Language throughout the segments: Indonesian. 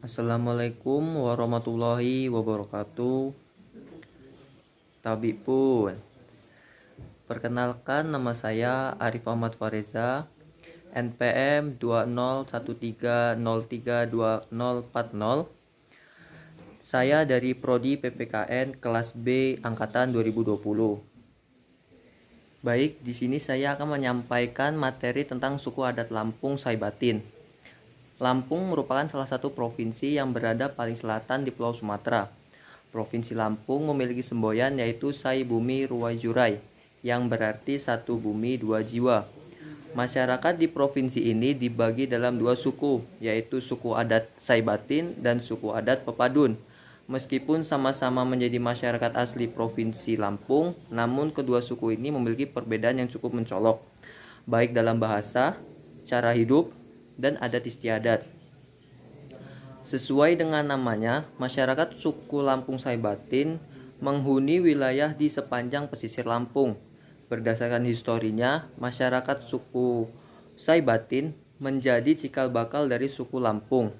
Assalamualaikum warahmatullahi wabarakatuh. Tabib pun. Perkenalkan, nama saya Arif Ahmad Fareza, NPM 2013032040. Saya dari Prodi PPKN kelas B angkatan 2020. Baik, di sini saya akan menyampaikan materi tentang suku adat Lampung Saibatin. Lampung merupakan salah satu provinsi yang berada paling selatan di Pulau Sumatera. Provinsi Lampung memiliki semboyan yaitu Sai Bumi Ruwai Jurai, yang berarti satu bumi dua jiwa. Masyarakat di provinsi ini dibagi dalam dua suku, yaitu suku adat Saibatin dan suku adat Pepadun. Meskipun sama-sama menjadi masyarakat asli provinsi Lampung, namun kedua suku ini memiliki perbedaan yang cukup mencolok, baik dalam bahasa, cara hidup, dan adat istiadat. Sesuai dengan namanya, masyarakat suku Lampung Saibatin menghuni wilayah di sepanjang pesisir Lampung. Berdasarkan historinya, masyarakat suku Saibatin menjadi cikal bakal dari suku Lampung.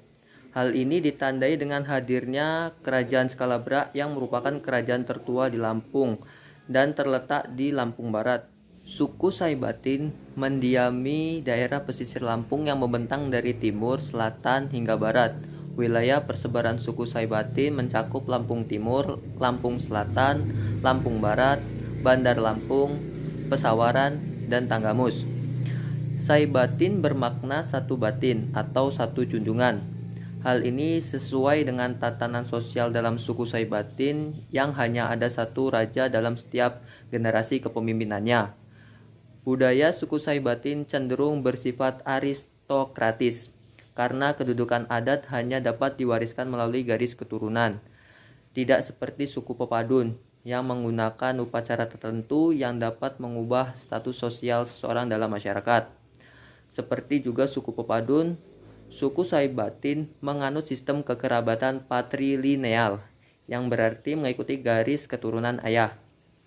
Hal ini ditandai dengan hadirnya Kerajaan Skalabra yang merupakan kerajaan tertua di Lampung dan terletak di Lampung Barat. Suku Saibatin mendiami daerah pesisir Lampung yang membentang dari timur, selatan, hingga barat. Wilayah persebaran suku Saibatin mencakup Lampung Timur, Lampung Selatan, Lampung Barat, Bandar Lampung, Pesawaran, dan Tanggamus. Saibatin bermakna satu batin atau satu junjungan. Hal ini sesuai dengan tatanan sosial dalam suku Saibatin yang hanya ada satu raja dalam setiap generasi kepemimpinannya. Budaya suku Saibatin cenderung bersifat aristokratis, karena kedudukan adat hanya dapat diwariskan melalui garis keturunan. Tidak seperti suku Pepadun yang menggunakan upacara tertentu yang dapat mengubah status sosial seseorang dalam masyarakat. Seperti juga suku Pepadun, suku Saibatin menganut sistem kekerabatan patrilineal yang berarti mengikuti garis keturunan ayah.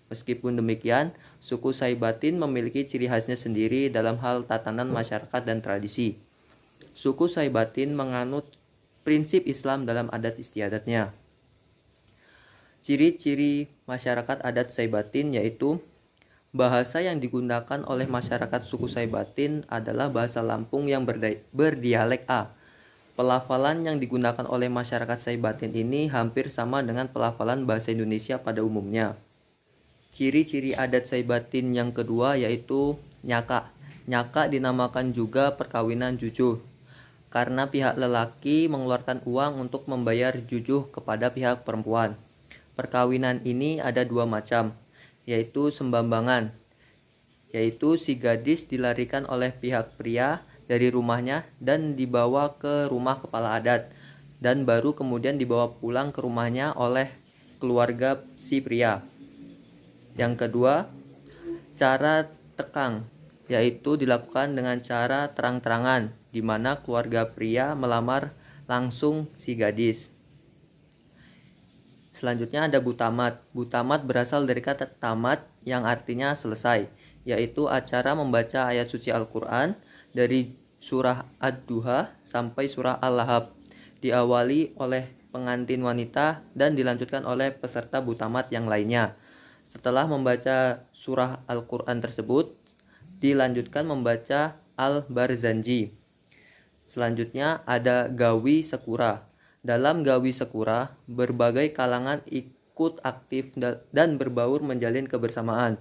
Meskipun demikian, suku Saibatin memiliki ciri khasnya sendiri dalam hal tatanan masyarakat dan tradisi. Suku Saibatin menganut prinsip Islam dalam adat istiadatnya. Ciri-ciri masyarakat adat Saibatin yaitu bahasa yang digunakan oleh masyarakat suku Saibatin adalah bahasa Lampung yang berdialek A. Pelafalan yang digunakan oleh masyarakat Saibatin ini hampir sama dengan pelafalan bahasa Indonesia pada umumnya. Ciri-ciri adat Saibatin yang kedua yaitu nyaka. Nyaka dinamakan juga perkawinan jujuh, karena pihak lelaki mengeluarkan uang untuk membayar jujuh kepada pihak perempuan. Perkawinan ini ada dua macam, yaitu sembambangan, yaitu si gadis dilarikan oleh pihak pria dari rumahnya dan dibawa ke rumah kepala adat, dan baru kemudian dibawa pulang ke rumahnya oleh keluarga si pria. Yang kedua, cara tekang, yaitu dilakukan dengan cara terang-terangan, di mana keluarga pria melamar langsung si gadis. Selanjutnya ada butamat. Butamat berasal dari kata tamat yang artinya selesai, yaitu acara membaca ayat suci Al-Quran dari surah Ad-Duha sampai surah Al-Lahab, diawali oleh pengantin wanita dan dilanjutkan oleh peserta butamat yang lainnya. Setelah membaca surah Al-Quran tersebut, dilanjutkan membaca Al-Barzanji. Selanjutnya ada Gawi Sekura. Dalam Gawi Sekura, berbagai kalangan ikut aktif dan berbaur menjalin kebersamaan.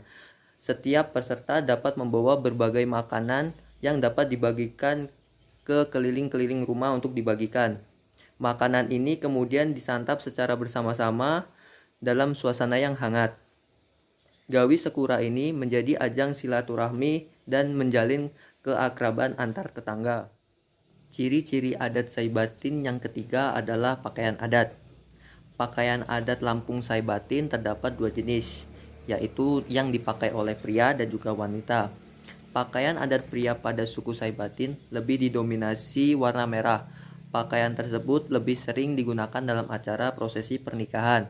Setiap peserta dapat membawa berbagai makanan yang dapat dibagikan ke keliling-keliling rumah untuk dibagikan. Makanan ini kemudian disantap secara bersama-sama dalam suasana yang hangat. Gawi Sekura ini menjadi ajang silaturahmi dan menjalin keakraban antar tetangga. Ciri-ciri adat Saibatin yang ketiga adalah pakaian adat. Pakaian adat Lampung Saibatin terdapat dua jenis, yaitu yang dipakai oleh pria dan juga wanita. Pakaian adat pria pada suku Saibatin lebih didominasi warna merah. Pakaian tersebut lebih sering digunakan dalam acara prosesi pernikahan.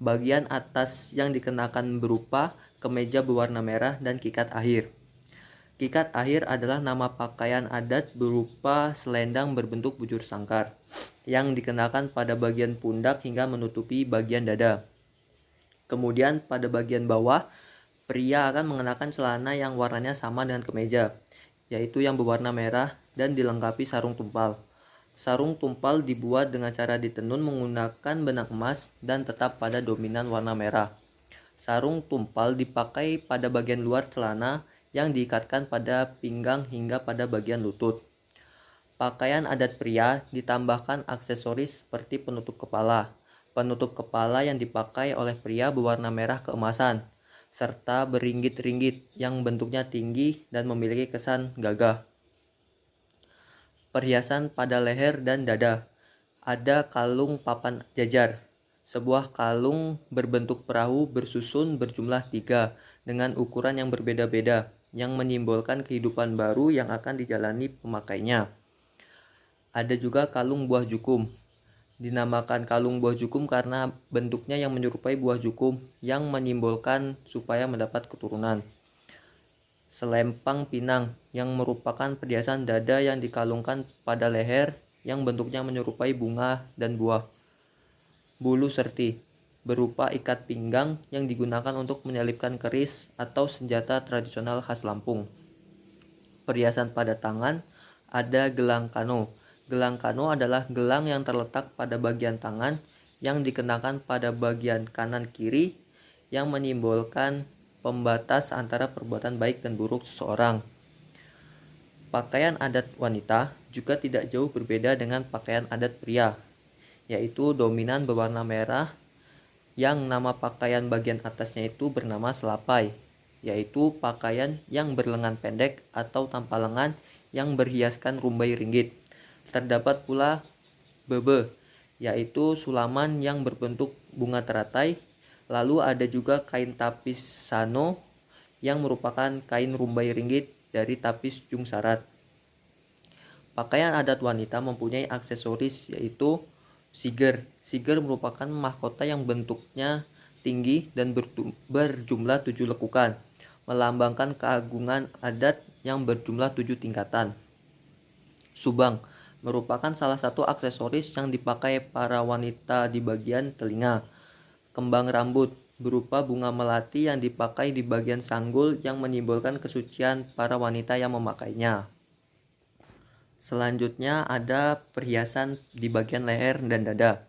Bagian atas yang dikenakan berupa kemeja berwarna merah dan kikat akhir. Kikat akhir adalah nama pakaian adat berupa selendang berbentuk bujur sangkar yang dikenakan pada bagian pundak hingga menutupi bagian dada. Kemudian pada bagian bawah, pria akan mengenakan celana yang warnanya sama dengan kemeja, yaitu yang berwarna merah dan dilengkapi sarung tumpal. Sarung tumpal dibuat dengan cara ditenun menggunakan benang emas dan tetap pada dominan warna merah. Sarung tumpal dipakai pada bagian luar celana yang diikatkan pada pinggang hingga pada bagian lutut. Pakaian adat pria ditambahkan aksesoris seperti penutup kepala. Penutup kepala yang dipakai oleh pria berwarna merah keemasan, serta beringgit-ringgit yang bentuknya tinggi dan memiliki kesan gagah. Perhiasan pada leher dan dada. Ada kalung papan jajar. Sebuah kalung berbentuk perahu bersusun berjumlah 3 dengan ukuran yang berbeda-beda yang menyimbolkan kehidupan baru yang akan dijalani pemakainya. Ada juga kalung buah jukum. Dinamakan kalung buah jukum karena bentuknya yang menyerupai buah jukum yang menyimbolkan supaya mendapat keturunan. Selempang pinang yang merupakan perhiasan dada yang dikalungkan pada leher yang bentuknya menyerupai bunga dan buah. Bulu serti berupa ikat pinggang yang digunakan untuk menyelipkan keris atau senjata tradisional khas Lampung. Perhiasan pada tangan ada gelang kano. Gelang kano adalah gelang yang terletak pada bagian tangan yang dikenakan pada bagian kanan kiri yang menyimbolkan pembatas antara perbuatan baik dan buruk seseorang. Pakaian adat wanita juga tidak jauh berbeda dengan pakaian adat pria, yaitu dominan berwarna merah yang nama pakaian bagian atasnya itu bernama selapai, yaitu pakaian yang berlengan pendek atau tanpa lengan yang berhiaskan rumbai ringgit. Terdapat pula bebe, yaitu sulaman yang berbentuk bunga teratai. Lalu ada juga kain tapis sano yang merupakan kain rumbai ringgit dari tapis jung sarat. Pakaian adat wanita mempunyai aksesoris yaitu siger. Siger merupakan mahkota yang bentuknya tinggi dan berjumlah 7 lekukan, melambangkan keagungan adat yang berjumlah 7 tingkatan. Subang merupakan salah satu aksesoris yang dipakai para wanita di bagian telinga. Kembang rambut berupa bunga melati yang dipakai di bagian sanggul yang menyimbolkan kesucian para wanita yang memakainya. Selanjutnya ada perhiasan di bagian leher dan dada,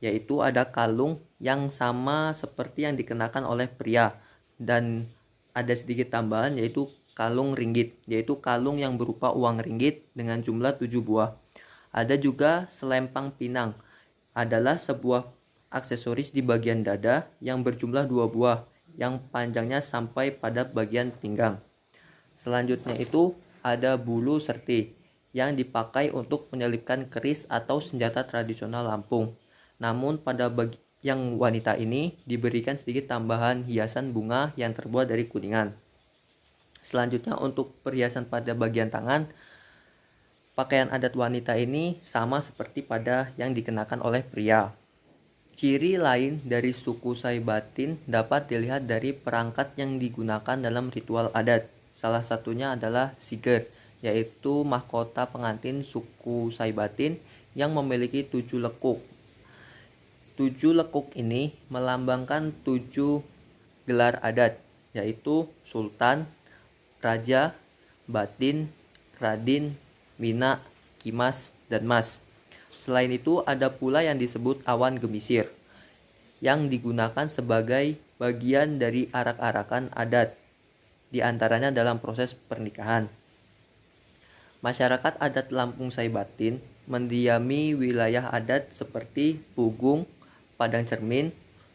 yaitu ada kalung yang sama seperti yang dikenakan oleh pria dan ada sedikit tambahan yaitu kalung ringgit, yaitu kalung yang berupa uang ringgit dengan jumlah 7 buah. Ada juga selempang pinang, adalah sebuah aksesoris di bagian dada yang berjumlah 2 buah, yang panjangnya sampai pada bagian pinggang. Selanjutnya itu ada bulu serti, yang dipakai untuk menyelipkan keris atau senjata tradisional Lampung. Namun pada yang wanita ini diberikan sedikit tambahan hiasan bunga yang terbuat dari kuningan. Selanjutnya untuk perhiasan pada bagian tangan, pakaian adat wanita ini sama seperti pada yang dikenakan oleh pria. Ciri lain dari suku Saibatin dapat dilihat dari perangkat yang digunakan dalam ritual adat. Salah satunya adalah siger, yaitu mahkota pengantin suku Saibatin yang memiliki 7 lekuk. 7 lekuk ini melambangkan 7 gelar adat, yaitu sultan, raja, batin, radin, mina, kimas, dan mas. Selain itu ada pula yang disebut awan gemisir, yang digunakan sebagai bagian dari arak-arakan adat, di antaranya dalam proses pernikahan. Masyarakat adat Lampung Saibatin mendiami wilayah adat seperti Pugung, Padang Cermin,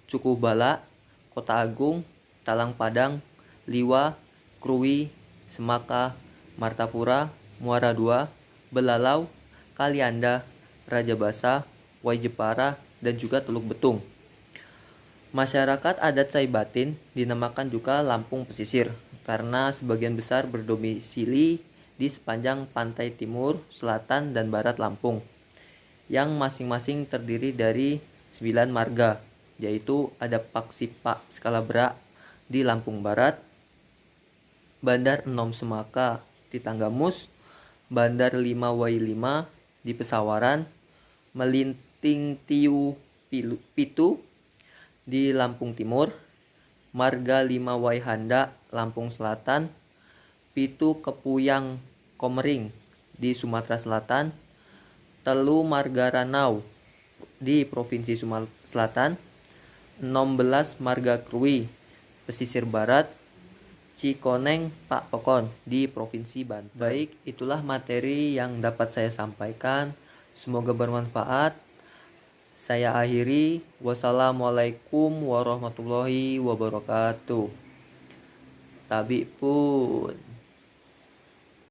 Cukubala, Kota Agung, Talang Padang, Liwa, Krui, Semaka, Martapura, Muara II, Belalau, Kalianda, Rajabasa, Waijepara, dan juga Teluk Betung. Masyarakat adat Saibatin dinamakan juga Lampung Pesisir karena sebagian besar berdomisili di sepanjang pantai timur, selatan, dan barat Lampung, yang masing-masing terdiri dari 9 marga, yaitu ada Paksipa Skalabra di Lampung Barat, Bandar Enom Semaka di Tanggamus, Bandar 5W5 di Pesawaran, Melinting Tiu Pitu di Lampung Timur, Marga 5W Handa Lampung Selatan, Pitu Kepuyang Komering di Sumatera Selatan, Telu Marga Ranau di Provinsi Sumatera Selatan, 16 Marga Krui pesisir barat, Cikoneng Pak Pokon di Provinsi Banten. Baik, itulah materi yang dapat saya sampaikan. Semoga bermanfaat. Saya akhiri. Wassalamualaikum warahmatullahi wabarakatuh. Tabi pun.